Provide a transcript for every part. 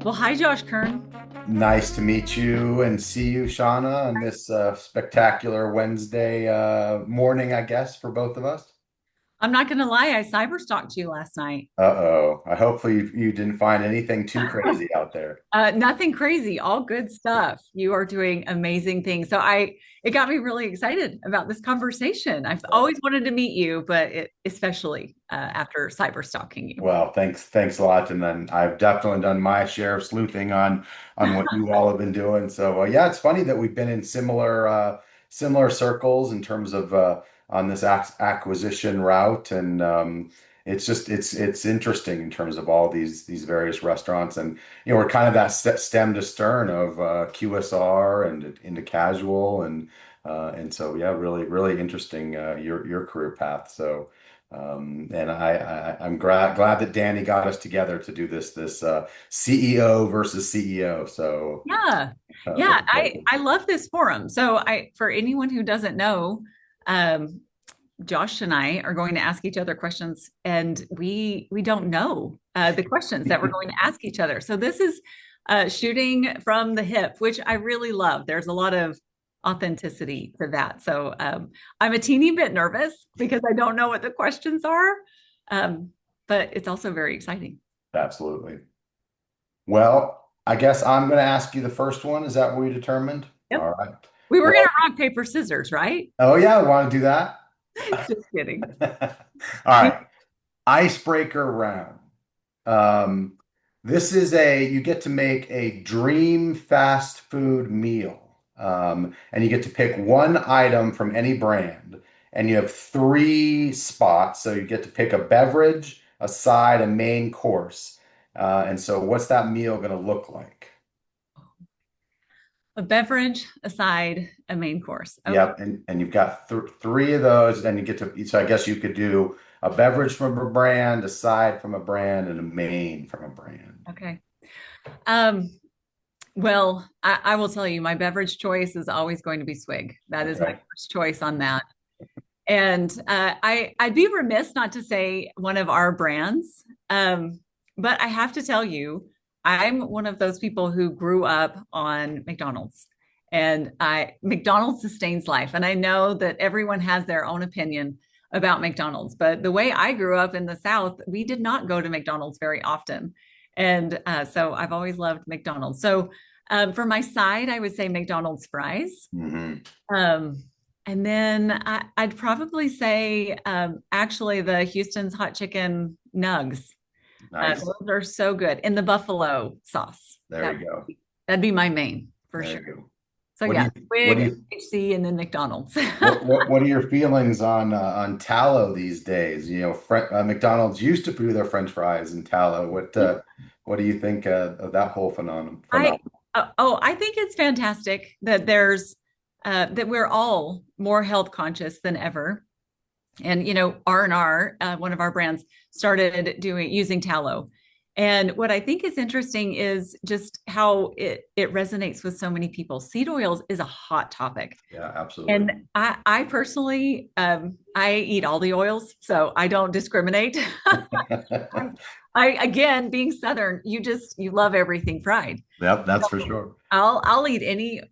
Well, hi, Josh Kern. Nice to meet you and see you, Shauna, on this spectacular Wednesday morning, I guess, for both of us. I'm not going to lie, I cyberstalked you last night. Uh-oh. I hopefully you didn't find anything too crazy out there. Nothing crazy, all good stuff. You are doing amazing things. It got me really excited about this conversation. I've always wanted to meet you, but especially after cyberstalking you. Well, thanks a lot. And then I've definitely done my share of sleuthing on what you all have been doing. So yeah, it's funny that we've been in similar circles in terms of on this acquisition route, and it's interesting in terms of all these various restaurants, and we're kind of that stem to stern of QSR and into casual, and so yeah, really interesting your career path. So. And I'm glad that Danny got us together to do this CEO versus CEO. So Yeah. Yeah, looking forward to it. I love this forum. For anyone who doesn't know, um, Josh and I are going to ask each other questions, and we don't know the questions that we're going to ask each other. So this is shooting from the hip, which I really love. There's a lot of authenticity to that. I'm a teeny bit nervous because I don't know what the questions are, um, but it's also very exciting. Absolutely. Well, I guess I'm going to ask you the first one. Is that what we determined? Yep. All right. We were going Well, to rock paper scissors, right? oh yeah, want to do that? Just kidding. All right. Icebreaker round. Um, this is you get to make a dream fast food meal. And you get to pick one item from any brand, and you have three spots. So you get to pick a beverage, a side, a main course. And so what's that meal going to look like? A beverage, a side, a main course. Okay. Yep, and you've got th three of those, and you get to. So I guess you could do a beverage from a brand, a side from a brand, and a main from a brand. Okay. Um, Well, I will tell you, my beverage choice is always going to be Swig. That is my Okay. first choice on that. And I'd be remiss not to say one of our brands. But I have to tell you, I'm one of those people who grew up on McDonald's. And I McDonald's sustains life. And I know that everyone has their own opinion about McDonald's, but the way I grew up in the South, we did not go to McDonald's very often. And so I've always loved McDonald's. For my side, I would say McDonald's fries. Hmm. Um, and then I'd probably say actually the Houston's hot chicken nugs. Nice. Those are so good in the buffalo sauce. There you go. That'd be my main for There sure. you go. So What do yeah, you what do Swig, you HC, and then McDonald's. what are your feelings on tallow these days? McDonald's used to do their French fries in tallow. What do you think of that whole I phenomenon? I think it's fantastic that there's that we're all more health conscious than ever. And R&R, one of our brands, started doing using tallow. And what I think is interesting is just how it resonates with so many people. Seed oils is a hot topic. Yeah, absolutely. And I personally, I eat all the oils, so I don't discriminate. Again, being Southern, you love everything fried. Yep, that's for sure. I'll eat any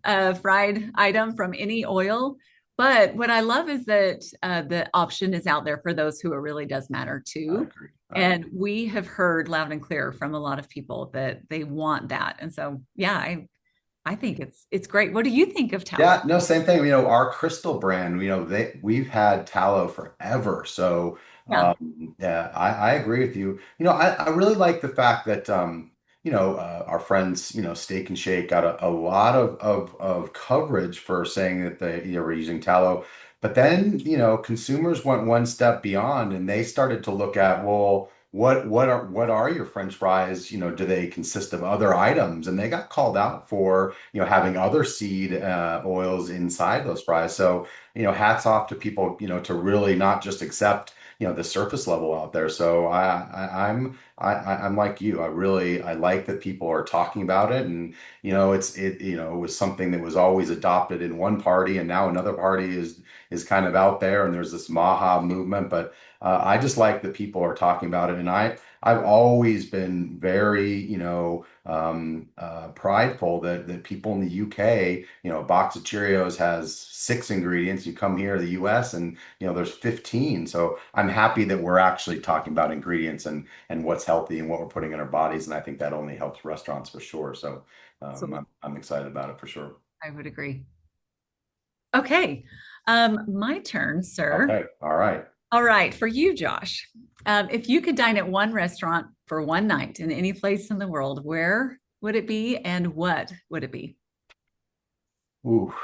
fried item from any oil. But what I love is that the option is out there for those who it really does matter I to. agree. I agree. And we have heard loud and clear from a lot of people that they want that. And so, yeah, I think it's great. What do you think of tallow? Yeah, no, same thing. Our Crystal brand, we've had tallow forever. So, Yeah. yeah, I agree with you. I really like the fact that, our friends, Steak and Shake got a lot of coverage for saying that they were using tallow. But then, consumers went one step beyond and they started to look at, well, what are your French fries? Do they consist of other items? And they got called out for having other seed oils inside those fries. So, hats off to people, to really not just accept, the surface level out there. So I'm like you. I like that people are talking about it, and it was something that was always adopted in one party, and now another party is kind of out there, and there's this Maha movement. But I just like that people are talking about it, and I've always been very, prideful that people in the UK, a box of Cheerios has 6 ingredients. You come here to the US and, there's 15. So I'm happy that we're actually talking about ingredients and what's healthy and what we're putting in our bodies. And I think that only helps restaurants for sure. So So I'm excited about it for sure. I would agree. Okay. My turn, sir. Okay. All right. All right. For you, Josh, if you could dine at one restaurant for one night in any place in the world, where would it be and what would it be? Ooh.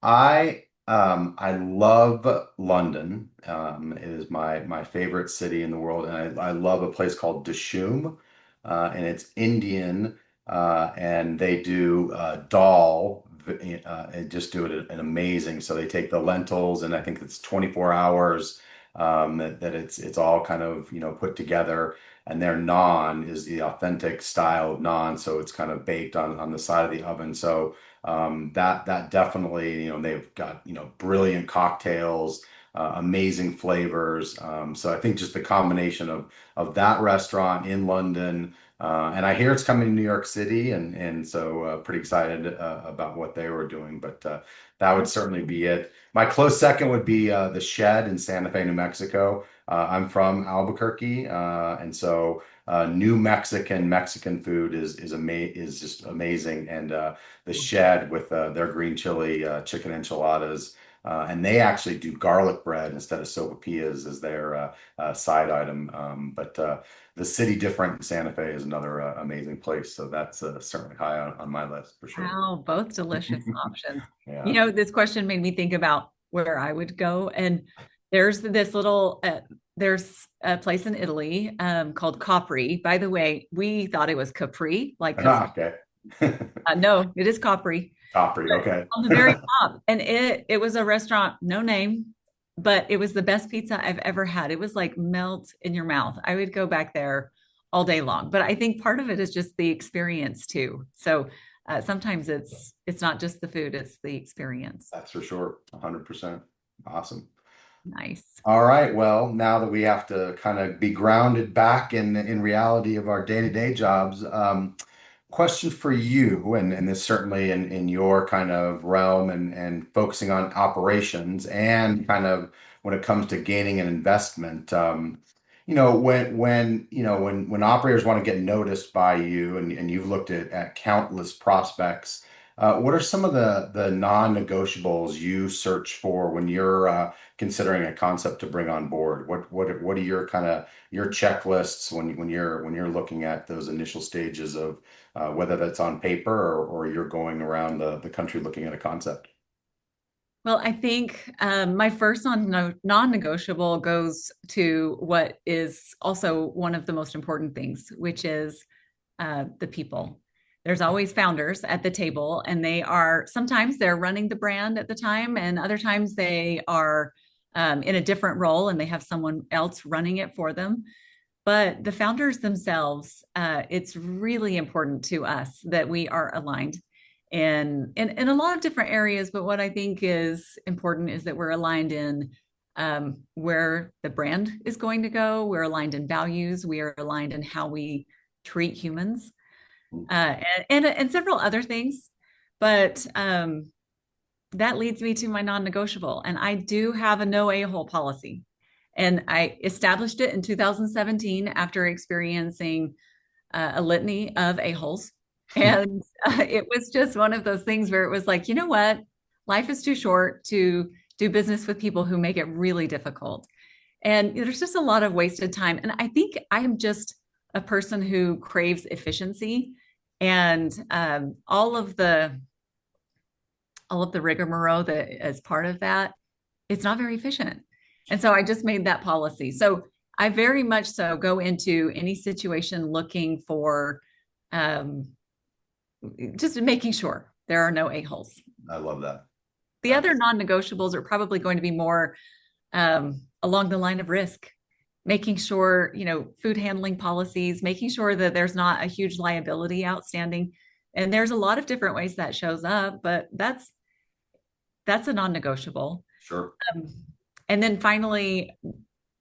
I love London. It is my favorite city in the world, and I love a place called Dishoom, and it's Indian, and they do dal, and just do it an amazing. So they take the lentils, and I think it's 24 hours that it's all kind of put together, and their naan is the authentic style of naan, so it's kind of baked on the side of the oven. So that definitely, they've got, brilliant cocktails, amazing flavors. So I think just the combination of that restaurant in London, and I hear it's coming to New York City, and so pretty excited about what they were doing. But that would certainly be it. My close second would be the Shed in Santa Fe, New Mexico. I'm from Albuquerque, and so New Mexican food is just amazing, and the Shed with their green chili chicken enchiladas. And they actually do garlic bread instead of sopapillas as their side item. But the City Different in Santa Fe is another amazing place. So that's certainly high on my list for sure. Wow, both delicious options. Yeah. This question made me think about where I would go. And there's this little, there's a place in Italy called Capri. By the way, we thought it was Capri, like Capri. Okay. No, it is Capri. Opry. Okay. On the very top. And it was a restaurant, no name, but it was the best pizza I've ever had. It was like melt in your mouth. I would go back there all day long. But I think part of it is just the experience too. So sometimes it's not just the food, it's the experience. That's for sure. 100%. Awesome. Nice. All right. Well, now that we have to kind of be grounded back in reality of our day-to-day jobs, question for you, and this certainly in your kind of realm and focusing on operations and kind of when it comes to gaining an investment, when operators want to get noticed by you and you've looked at countless prospects, what are some of the non-negotiables you search for when you're considering a concept to bring on board? What are your kind of your checklists when you're looking at those initial stages of whether that's on paper or you're going around the country looking at a concept? Well, I think my first non-negotiable goes to what is also one of the most important things, which is the people. There's always founders at the table, and sometimes they're running the brand at the time, and other times they are in a different role and they have someone else running it for them. But the founders themselves, it's really important to us that we are aligned in a lot of different areas. But what I think is important is that we're aligned in where the brand is going to go. We're aligned in values. We are aligned in how we treat humans and several other things. But that leads me to my non-negotiable. And I do have a no a-hole policy. And I established it in 2017 after experiencing a litany of a-holes. And it was just one of those things where it was like, you know what? Life is too short to do business with people who make it really difficult. And there's just a lot of wasted time. And I think I am just a person who craves efficiency and all of the rigmarole that is part of that, it's not very efficient. And so I just made that policy. So I very much so go into any situation looking for um, just making sure there are no a-holes. I love that. The other non-negotiables are probably going to be more along the line of risk. making sure, food handling policies, making sure that there's not a huge liability outstanding. And there's a lot of different ways that shows up, but that's a non-negotiable. Sure. Um, and then finally,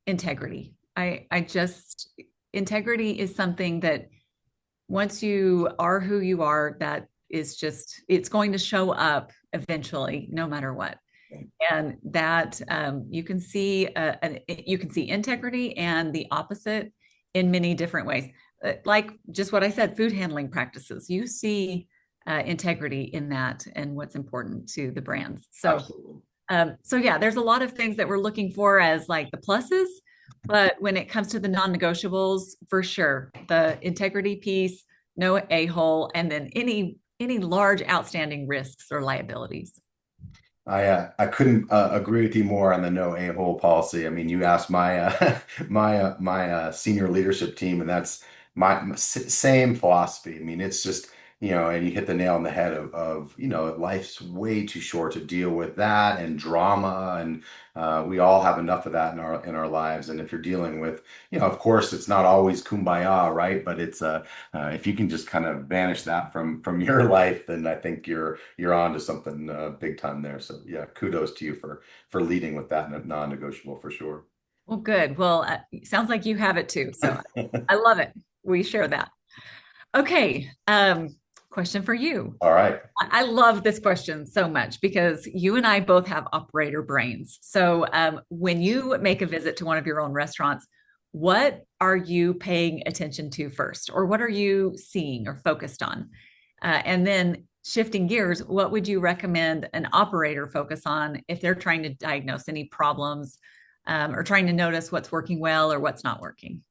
integrity. I just integrity is something that once you are who you are, that is just it's going to show up eventually, no matter what. And that you can see integrity and the opposite in many different ways. Like just what I said, food handling practices. You see integrity in that and what's important to the brands. Absolutely. So yeah, there's a lot of things that we're looking for as like the pluses, but when it comes to the non-negotiables, for sure, the integrity piece, no a-hole, and then any large outstanding risks or liabilities. I couldn't agree with you more on the no a-hole policy. I mean, you asked my my senior leadership team, and that's my same philosophy. I mean, it's just and you hit the nail on the head of life's way too short to deal with that and drama, and we all have enough of that in our lives. And if you're dealing with, of course, it's not always kumbaya, right? But it's if you can just kind of banish that from your life, then I think you're on to something big time there. So yeah, kudos to you for leading with that non-negotiable for sure. Well, good. Well, sounds like you have it too. So I love it. We share that. Okay. Question for you. All right. I love this question so much because you and I both have operator brains. So when you make a visit to one of your own restaurants, what are you paying attention to first, or what are you seeing or focused on? And then shifting gears, what would you recommend an operator focus on if they're trying to diagnose any problems or trying to notice what's working well or what's not working?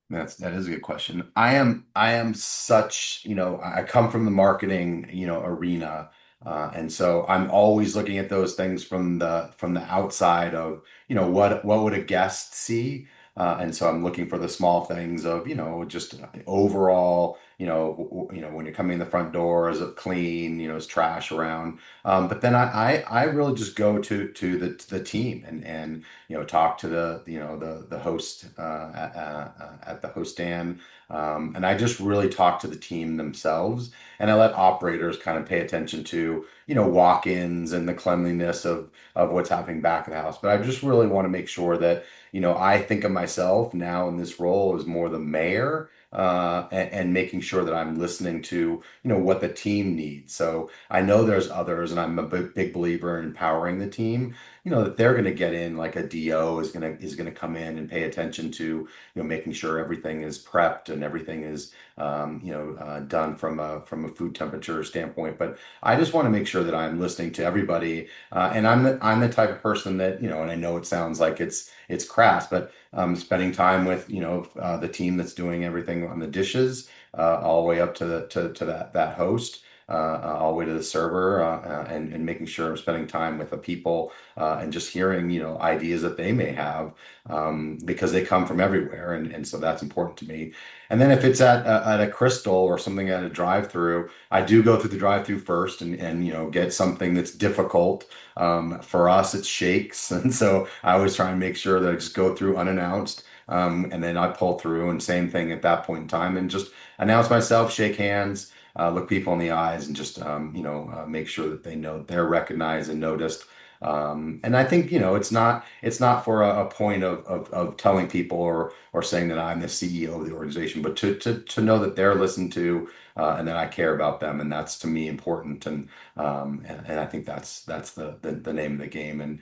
That is a good question. I am such, I come from the marketing, arena. And so I'm always looking at those things from the outside of, what would a guest see? And so I'm looking for the small things of, just overall, when you're coming in the front door, is it clean? Is trash around? But then I really just go to the team and talk to the host at the host stand, and I just really talk to the team themselves, and I let operators kind of pay attention to walk-ins and the cleanliness of what's happening back of the house. But I just really want to make sure that I think of myself now in this role as more the mayor. And making sure that I'm listening to, what the team needs. So I know there's others, and I'm a big believer in empowering the team, that they're going to get in, like a DO is going to come in and pay attention to, making sure everything is prepped and everything is done from a food temperature standpoint. But I just want to make sure that I'm listening to everybody, and I'm the type of person that, and I know it sounds like it's crass, but spending time with the team that's doing everything on the dishes, all the way up to that host, all the way to the server, and making sure I'm spending time with the people, and just hearing, ideas that they may have, because they come from everywhere. And so that's important to me. And then if it's at a Crystal or something at a drive-through, I do go through the drive-through first and get something that's difficult. For us, it's shakes. And so I always try and make sure that I just go through unannounced. And then I pull through, and same thing at that point in time, and just announce myself, shake hands, look people in the eyes, and just make sure that they know they're recognized and noticed. And I think it's not for a point of telling people or saying that I'm the CEO of the organization, but to know that they're listened to, and that I care about them, and that's to me important. And I think that's the name of the game. And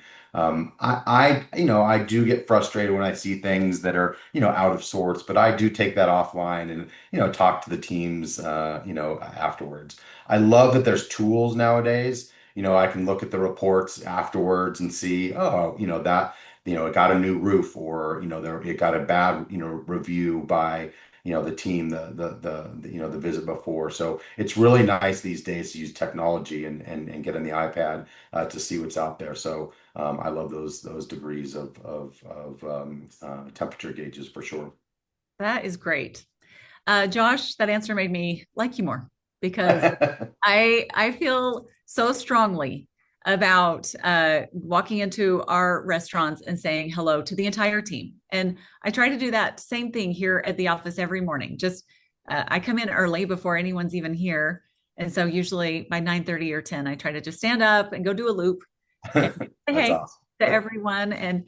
I do get frustrated when I see things that are out of sorts, but I do take that offline and talk to the teams afterwards. I love that there's tools nowadays. I can look at the reports afterwards and see, oh, that it got a new roof, or it got a bad review by the team, the visit before. So it's really nice these days to use technology and get on the iPad, to see what's out there. So I love those degrees of temperature gauges for sure. That is great. Josh, that answer made me like you more because I feel so strongly about walking into our restaurants and saying hello to the entire team. And I try to do that same thing here at the office every morning. Just I come in early before anyone's even here. And so usually by 9:30 or 10, I try to just stand up and go do a loop and say That's hey awesome. to everyone and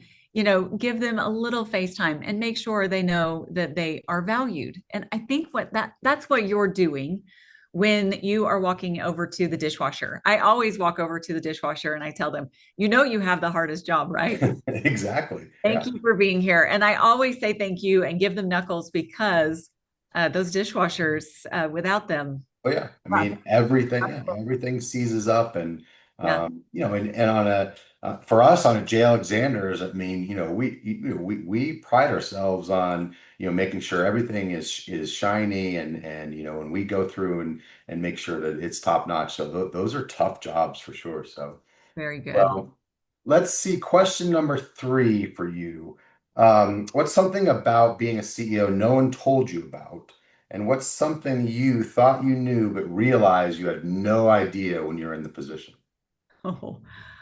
give them a little face time and make sure they know that they are valued. And I think that's what you're doing when you are walking over to the dishwasher. I always walk over to the dishwasher and I tell them, you have the hardest job, right? Exactly. Thank Yeah. you for being here. And I always say thank you and give them knuckles because those dishwashers, without them, Oh yeah, I mean everything. Yeah, yeah, everything seizes up, and yeah, and on a for us on a J. Alexander's, I mean, we pride ourselves on making sure everything is shiny, and when we go through and make sure that it's top notch. So those are tough jobs for sure. So very good. well, let's see. Question number three for you. What's something about being a CEO no one told you about? And what's something you thought you knew but realized you had no idea when you're in the position? Oh,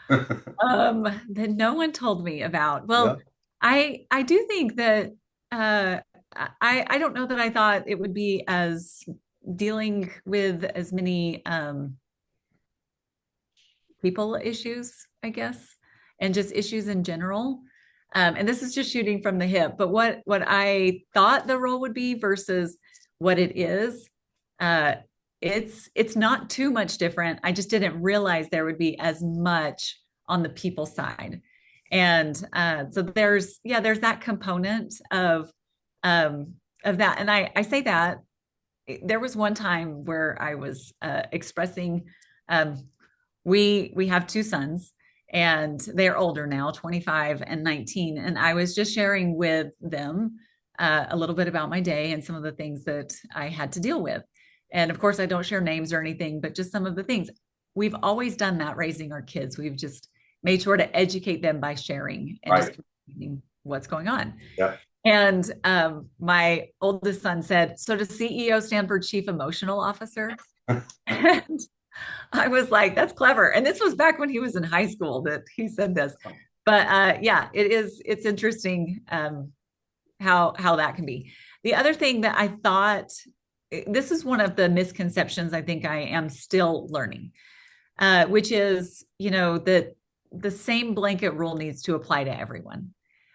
that no one told me about. Yeah. Well, I do think that uh, I don't know that I thought it would be as dealing with as many people issues, I guess, and just issues in general. And this is just shooting from the hip, but what I thought the role would be versus what it is, uh, it's not too much different. I just didn't realize there would be as much on the people side, and so there's that component of that. And I say that there was one time where I was expressing. Um, we have two sons and they're older now, 25 and 19, and I was just sharing with them a little bit about my day and some of the things that I had to deal with. And of course I don't share names or anything, but just some of the things. We've always done that raising our kids. We've just made sure to educate them by sharing and just Right. what's going on. Yeah. And my oldest son said, so does CEO stand for chief emotional officer? And I was like, that's clever. And this was back when he was in high school that he said this. But yeah, it's interesting how that can be. The other thing that I thought, this is one of the misconceptions I think I am still learning, which is, that the same blanket rule needs to apply to everyone.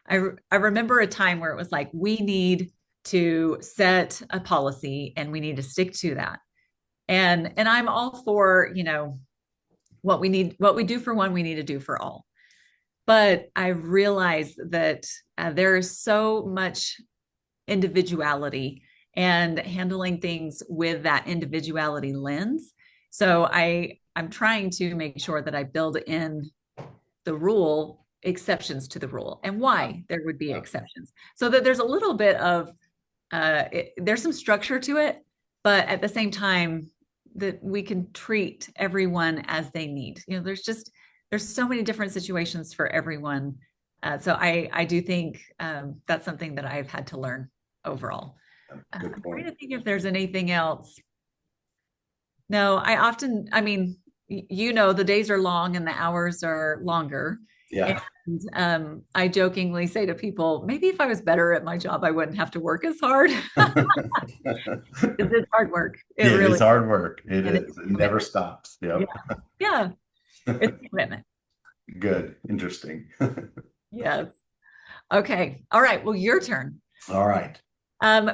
I remember a time where it was like, we need to set a policy and we need to stick to that. And I'm all for, what we do for one, we need to do for all. But I realized that there is so much individuality and handling things with that individuality lens. So I'm trying to make sure that I build in the rule exceptions to the rule and why there would be Yeah. exceptions so that there's a little bit of there's some structure to it, but at the same time that we can treat everyone as they need. There's so many different situations for everyone. So I do think that's something that I've had to learn overall. Good I'm trying point. to think if there's anything else. No, I mean, the days are long and the hours are longer. And Yeah. I jokingly say to people, maybe if I was better at my job, I wouldn't have to work as hard. It's hard work. It It really is hard work. It and it's is. It never commitment. stops. Yeah. Yep. Yeah. It's commitment. Good. Interesting. Yes. Okay. All right. Well, your turn. All right.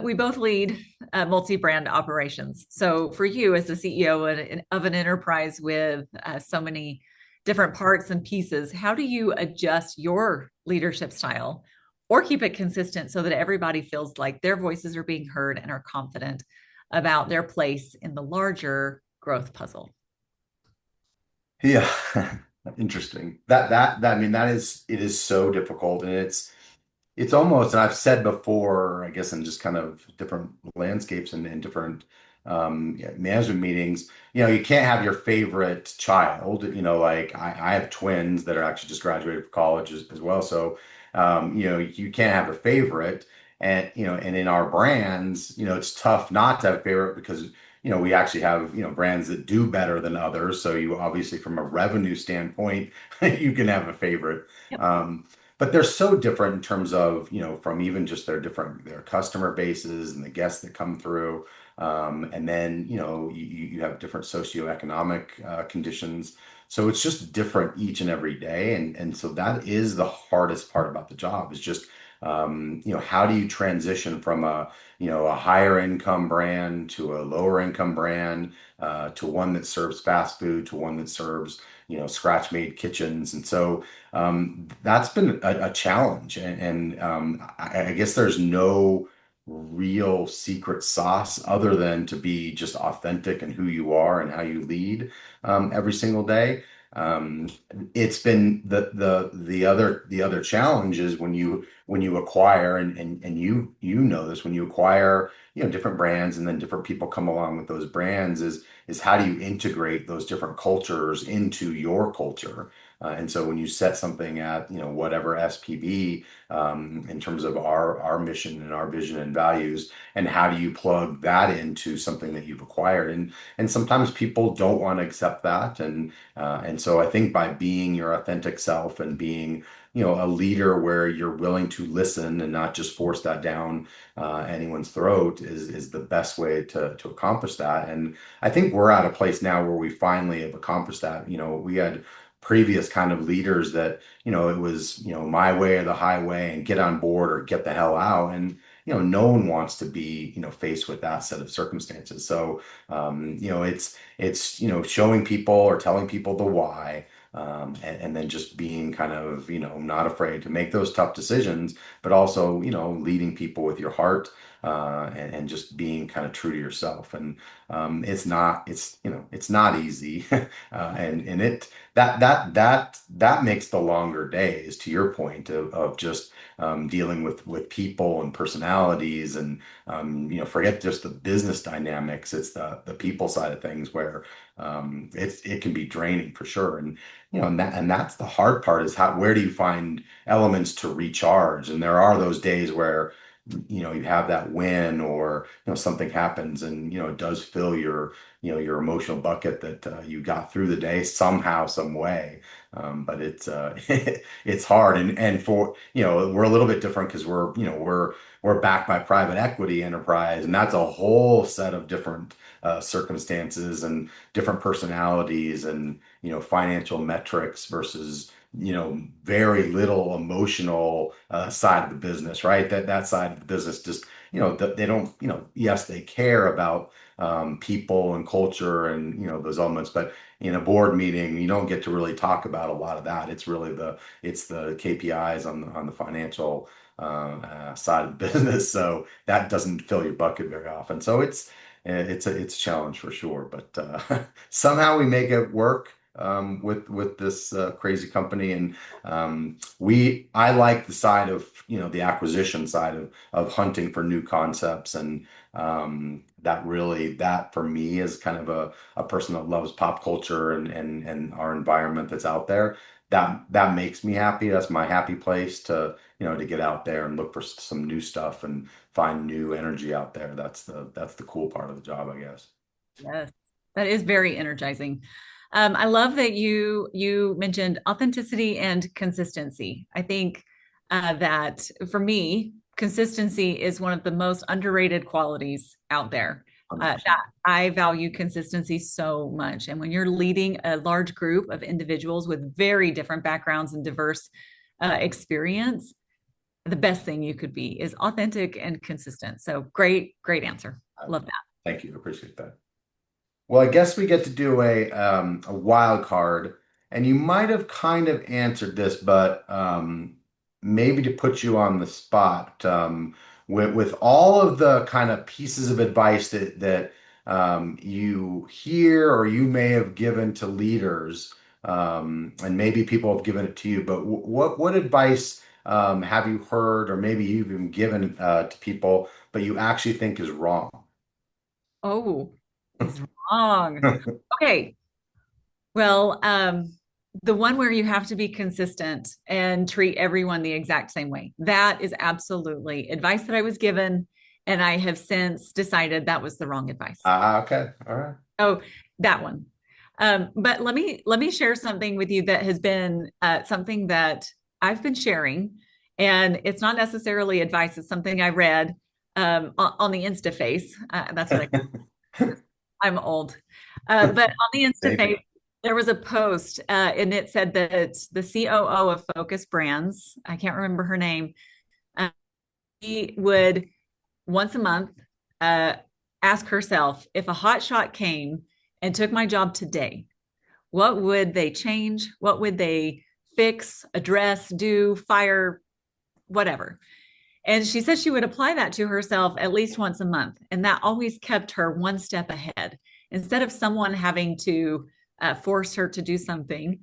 We both lead multi-brand operations. So for you as the CEO of an enterprise with so many different parts and pieces, how do you adjust your leadership style or keep it consistent so that everybody feels like their voices are being heard and are confident about their place in the larger growth puzzle? Yeah. Interesting. That I mean that is it is so difficult, and it's almost, and I've said before, I guess in just kind of different landscapes and different yeah, management meetings, you can't have your favorite child. Like I have twins that are actually just graduated from college as well. So you can't have a favorite. And and in our brands, it's tough not to have a favorite because we actually have, brands that do better than others. So you obviously, from a revenue standpoint, you can have a favorite. Yep. Um, but they're so different in terms of, from even just their customer bases and the guests that come through. And then, you have different socioeconomic conditions. So it's just different each and every day. And so that is the hardest part about the job is just, how do you transition from a higher income brand to a lower income brand, to one that serves fast food, to one that serves, scratch made kitchens. And so that's been a challenge. And I guess there's no real secret sauce other than to be just authentic and who you are and how you lead every single day. Um, it's been the other challenge is when you acquire and you know this when you acquire different brands and then different people come along with those brands is how do you integrate those different cultures into your culture. And so when you set something at whatever SPB, in terms of our mission and our vision and values, and how do you plug that into something that you've acquired, and sometimes people don't want to accept that, and so I think by being your authentic self and being a leader where you're willing to listen and not just force that down anyone's throat is the best way to accomplish that. And I think we're at a place now where we finally have accomplished that. We had previous kind of leaders that it was my way or the highway and get on board or get the hell out. And no one wants to be faced with that set of circumstances. So it's showing people or telling people the why, and then just being kind of not afraid to make those tough decisions, but also leading people with your heart, and just being kind of true to yourself. And it's not easy, and that makes the longer days, to your point of just dealing with people and personalities, and forget just the business dynamics. It's the people side of things where it can be draining for sure. And that's the hard part is where do you find elements to recharge? And there are those days where you have that win, or something happens and it does fill your emotional bucket that you got through the day somehow, some way. But it's it's hard, and for we're a little bit different because we're backed by private equity enterprise, and that's a whole set of different circumstances and different personalities and financial metrics versus very little emotional side of the business, right? That side of the business just they don't yes, they care about people and culture and those elements, but in a board meeting you don't get to really talk about a lot of that. It's really the KPIs on the financial side of the business, so that doesn't fill your bucket very often. So it's a challenge for sure, but somehow we make it work with this crazy company. And I like the side of the acquisition side of hunting for new concepts, and that for me is kind of a person that loves pop culture and our environment that's out there. That makes me happy. That's my happy place to get out there and look for some new stuff and find new energy out there. That's the cool part of the job, I guess. Yes, that is very energizing. I love that you mentioned authenticity and consistency. I think that for me, consistency is one of the most underrated qualities out there. That 100%. I value consistency so much. And when you're leading a large group of individuals with very different backgrounds and diverse experience, the best thing you could be is authentic and consistent. So great, great answer. Love that. Thank you. Appreciate that. Well, I guess we get to do a wild card, and you might have kind of answered this, but maybe to put you on the spot, with all of the kind of pieces of advice that you hear or you may have given to leaders, and maybe people have given it to you, but what advice have you heard, or maybe you've even given to people, but you actually think is wrong? Oh, is wrong. Okay. Well, the one where you have to be consistent and treat everyone the exact same way. That is absolutely advice that I was given, And I have since decided that was the wrong advice. Okay. All right. Oh, that one. But let me share something with you that has been something that I've been sharing, and it's not necessarily advice. It's something I read on the InstaFace. That's what I'm old. But on the Maybe. InstaFace, there was a post, and it said that the COO of Focus Brands, I can't remember her name, she would once a month uh, ask herself, if a hot shot came and took my job today, what would they change? What would they fix, address, do, fire, whatever? And she said she would apply that to herself at least once a month. And that always kept her one step ahead. Instead of someone having to force her to do something,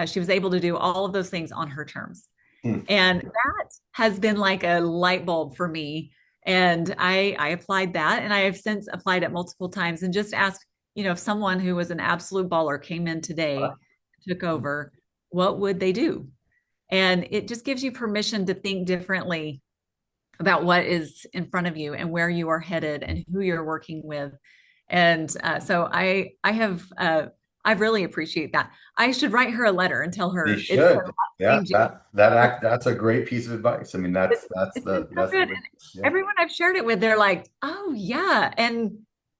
she was able to do all of those things on her terms. Hmm. And that has been like a light bulb for me. And I applied that, and I have since applied it multiple times and just asked, if someone who was an absolute baller came in today, took over, what would they do? And it just gives you permission to think differently about what is in front of you and where you are headed and who you're working with. And so I have I really appreciate that. I should write her a letter and tell They her it's should. Yeah, changing. that's a great piece of advice. I mean, It's, that's it's been so that's the good. way. And Yeah. everyone I've shared it with, they're like, oh yeah. And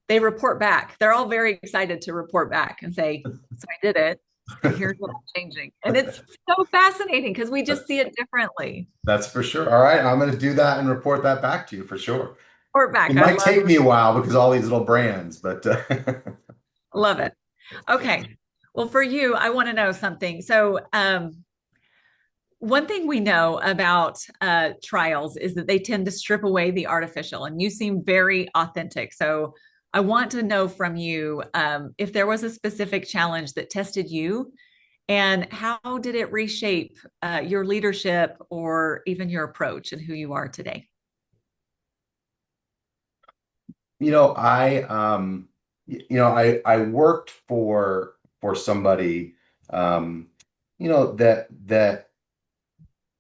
they report back. They're all very excited to report back and say, so I did it. And here's what I'm changing. And it's so fascinating because we just see it differently. That's for sure. All right, I'm going to do that and report that back to you for sure. Report It back. I might take me a while because all these little brands, but love it. Okay. Well, for you, I want to know something. So, one thing we know about trials is that they tend to strip away the artificial, and you seem very authentic. So, I want to know from you if there was a specific challenge that tested you, and how did it reshape your leadership or even your approach and who you are today? I worked for somebody that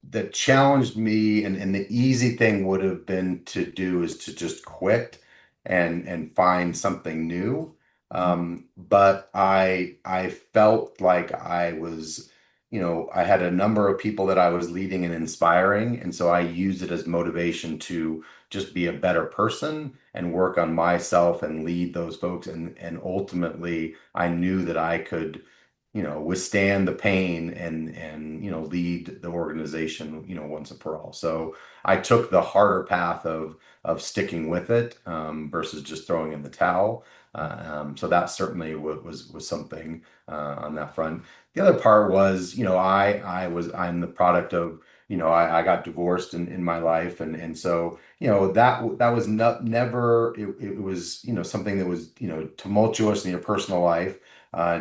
that challenged me, and the easy thing would have been to do is to just quit and find something new. But I felt like I had a number of people that I was leading and inspiring, and so I used it as motivation to just be a better person and work on myself and lead those folks. And ultimately, I knew that I could withstand the pain and lead the organization, once and for all. So I took the harder path of sticking with it, versus just throwing in the towel. So that certainly was something on that front. The other part was, I'm the product of, I got divorced in my life, and so that was not never it was something that was tumultuous in your personal life,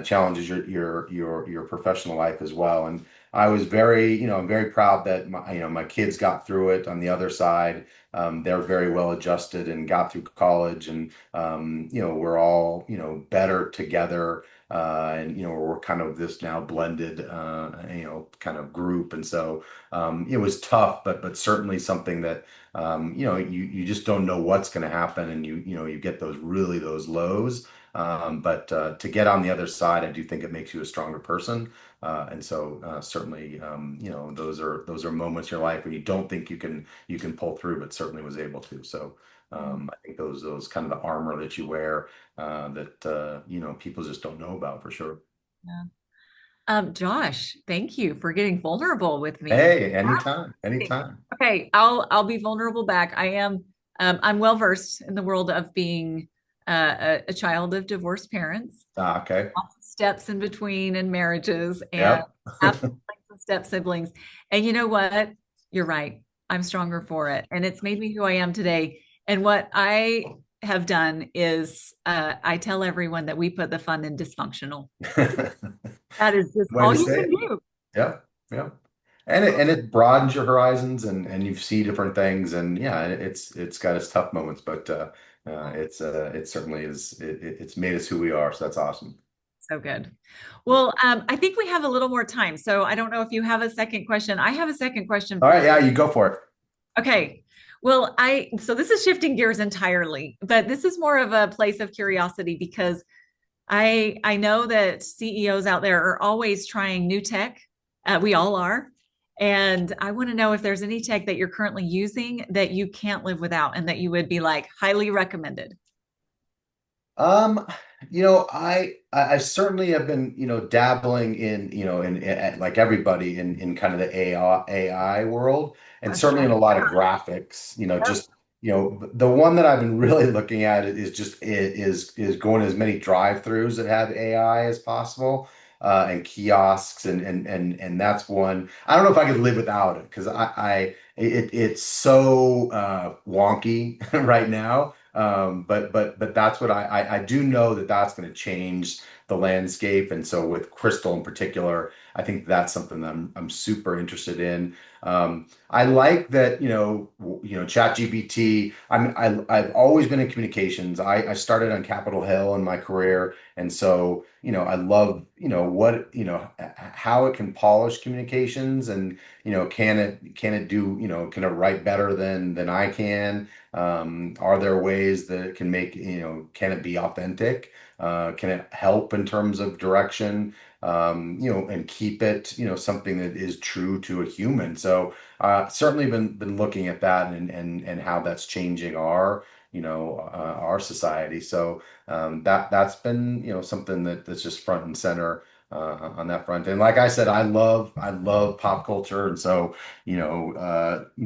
challenges your professional life as well. And I was I'm very proud that my kids got through it on the other side. They're very well adjusted and got through college, and we're all better together. And we're kind of this now blended kind of group. And so it was tough, but certainly something that you just don't know what's going to happen, and you get those lows. But to get on the other side, I do think it makes you a stronger person. And so certainly, those are moments in your life when you don't think you can pull through, but certainly was able to. So I think those kind of the armor that you wear, that people just don't know about for sure. Yeah. Josh, thank you for getting vulnerable with me. Hey, anytime, anytime. Okay, I'll be vulnerable back. I'm well versed in the world of being a child of divorced parents, Okay. lots of steps in between and marriages, and Yep. have some step siblings. And you know what? You're right. I'm stronger for it, and it's made me who I am today. And what I have done is I tell everyone that we put the fun in dysfunctional. That is just Way all to you say can it. do. Yep. Yep. And it broadens your horizons, and you see different things, and yeah, it's got its tough moments, but it certainly it's made us who we are, so that's awesome. So good. Well, I think we have a little more time. So I don't know if you have a second question. I have a second question All for right, you. yeah, you go for it. Okay. Well, so this is shifting gears entirely, but this is more of a place of curiosity because I know that CEOs out there are always trying new tech. We all are. And I want to know if there's any tech that you're currently using that you can't live without and that you would be like highly recommended. Um, I certainly have been, dabbling in, like everybody in kind of the AI world, and certainly in a lot of graphics, just, the one that I've been really looking at is just is going to as many drive-throughs that have AI as possible. And kiosks and that's one. I don't know if I could live without it because it's so wonky right now. But that's what I do know that that's going to change the landscape. And so with Crystal in particular, I think that's something that I'm super interested in. I like that, ChatGPT. I've always been in communications. I started on Capitol Hill in my career, and so I love what how it can polish communications, and can it do can it write better than I can. Are there ways that it can make, can it be authentic? Can it help in terms of direction? And keep it, something that is true to a human. So certainly been looking at that and how that's changing our society. So that's been, something that's just front and center on that front. And like I said, I love pop culture, and so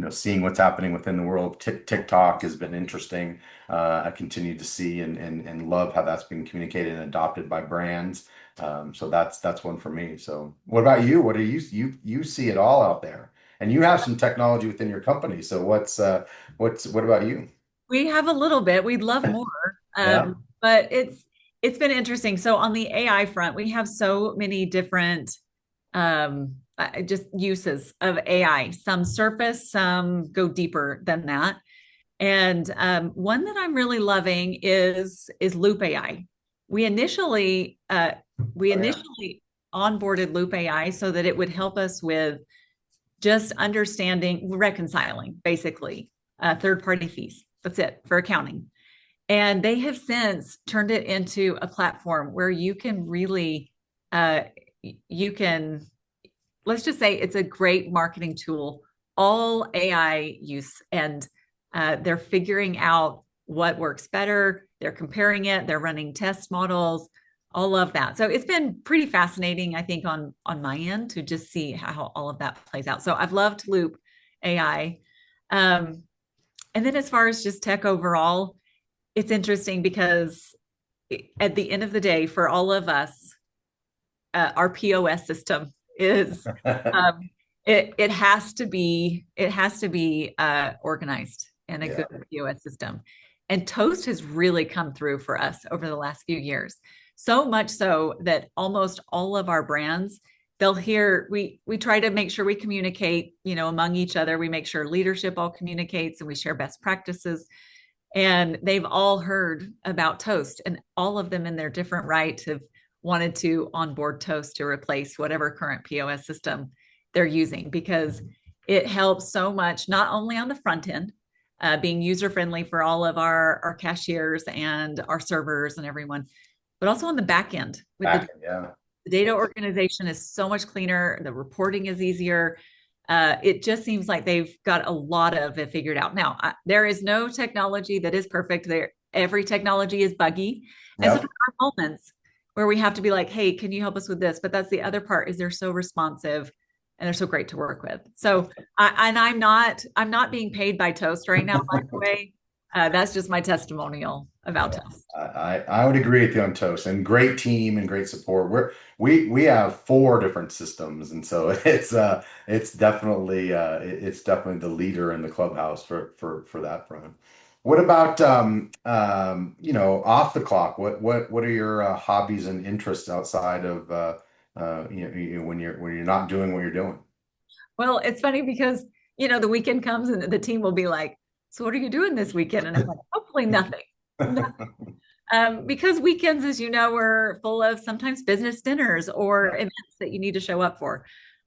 seeing what's happening within the world of TikTok has been interesting. I continue to see and love how that's been communicated and adopted by brands. So that's one for me. So what about you? What do you see it all out there? And you have some technology within your company. So what about you? We have a little bit. We'd love more. Yeah. But it's been interesting. So on the AI front, we have so many different just uses of AI. Some surface, some go deeper than that. And one that I'm really loving is Loop AI. We initially uh, we Oh yeah. initially onboarded Loop AI so that it would help us with just understanding, reconciling, basically, third party fees. That's it for accounting. And they have since turned it into a platform where you can really, uh, you can, let's just say it's a great marketing tool, all AI use. And they're figuring out what works better. They're comparing it, they're running test models, all of that. So it's been pretty fascinating, I think, on my end to just see how all of that plays out. So I've loved Loop AI. Um, and then as far as just tech overall, it's interesting because at the end of the day, for all of us, our POS system is um, it has to be organized and a Yeah. good POS system. And Toast has really come through for us over the last few years. So much so that almost all of our brands, they'll hear we try to make sure we communicate, among each other. We make sure leadership all communicates and we share best practices. And they've all heard about Toast, and all of them in their different right have wanted to onboard Toast to replace whatever current POS system they're using because it helps so much, not only on the front end, being user friendly for all of our cashiers and our servers and everyone, but also on the back end with Back, yeah. the data organization is so much cleaner. The reporting is easier. It just seems like they've got a lot of it figured out. Now, there is no technology that is perfect. Every technology is buggy, and so there Yep. are moments where we have to be like, "Hey, can you help us with this?" But that's the other part is they're so responsive and they're so great to work with. So, and I'm not being paid by Toast right now, by the way. That's just my testimonial about Yeah, Toast. I would agree with you on Toast, and great team and great support. We have four different systems, and so it's definitely the leader in the clubhouse for that front. What about off the clock? What are your hobbies and interests outside of when you're not doing what you're doing? Well, it's funny because, the weekend comes and the team will be like, "So what are you doing this weekend?" And I'm like, "Hopefully nothing." Nothing. Because weekends, as you know, are full of sometimes business dinners or Yeah. events that you need to show up for.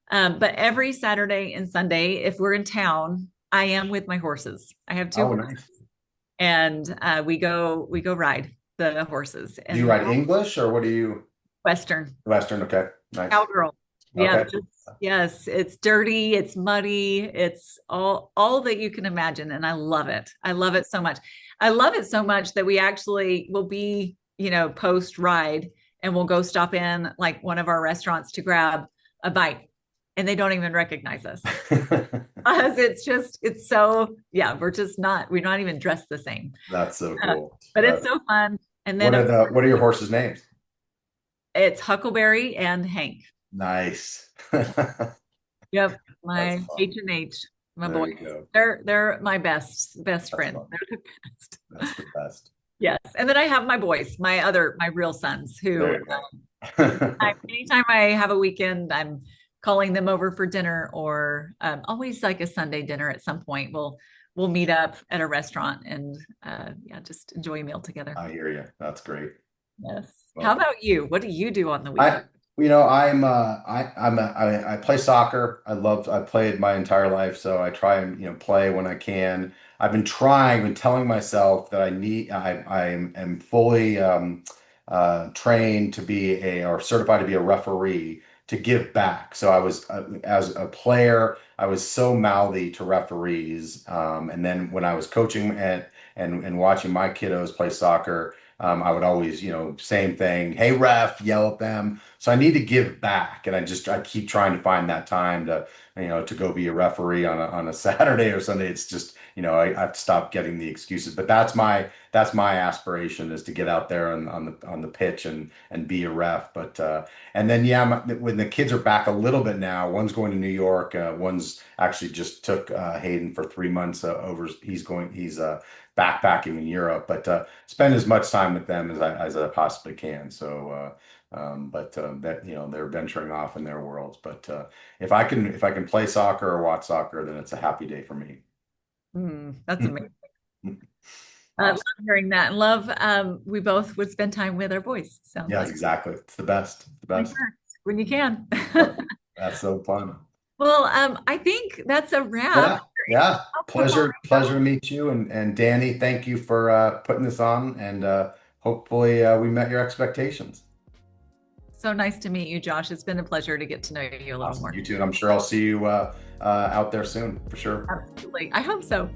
But every Saturday and Sunday, if we're in town, I am with my horses. I have two Oh, horses, nice. and we go ride the horses Do you and ride English or what do you? Western Western. Okay. Nice. cowgirl. Yeah, Okay. just yes, it's dirty, it's muddy, it's all that you can imagine, and I love it. I love it so much. I love it so much that we actually will be, post ride, and we'll go stop in like one of our restaurants to grab a bite, and they don't even recognize us. Because it's so, yeah, we're not even dressed the same. That's so Uh, cool. but it's so fun. And then What are your horses' names? it's Huckleberry and Hank. Nice. That's Yep, my fun. H and H, my There boys. you go. They're my best That's friend. fun. They're the best. That's the best. Yes, and then I have my boys, my real sons, who There you go. anytime I have a weekend, I'm calling them over for dinner, or always like a Sunday dinner at some point. We'll meet up at a restaurant and yeah, just enjoy a meal together. I hear you. That's great. Yes. How Well, about you? What do you do on the I, weekend? I play soccer. I played my entire life, so I try and, play when I can. Been telling myself that I am fully trained to be or certified to be a referee to give back. So as a player, I was so mouthy to referees. And then when I was coaching and watching my kiddos play soccer, I would always, same thing. Hey, ref, yell at them. So I need to give back, and I keep trying to find that time to go be a referee on a Saturday or Sunday. It's just, I have to stop getting the excuses. But that's my aspiration, is to get out there on the pitch and be a ref. But and then yeah, when the kids are back a little bit now, one's going to New York. One's actually just took Hayden for 3 months over. He's backpacking in Europe, but spend as much time with them as I possibly can. So, but that they're venturing off in their worlds. But if I can play soccer or watch soccer, then it's a happy day for me. That's amazing. I love Awesome. hearing that, and love we both would spend time with our boys. Sounds Yes, like exactly. It's the best. The my best. turn when you can. Yep. That's so fun. Well, I think that's a wrap. Yeah, yeah. Before we Pleasure go, to meet you. And Danny, thank you for putting this on. And hopefully we met your expectations. so nice to meet you, Josh. It's been a pleasure to get to know you a little Awesome. more. You too. And I'm sure I'll see you out there soon for sure. Absolutely. I hope so.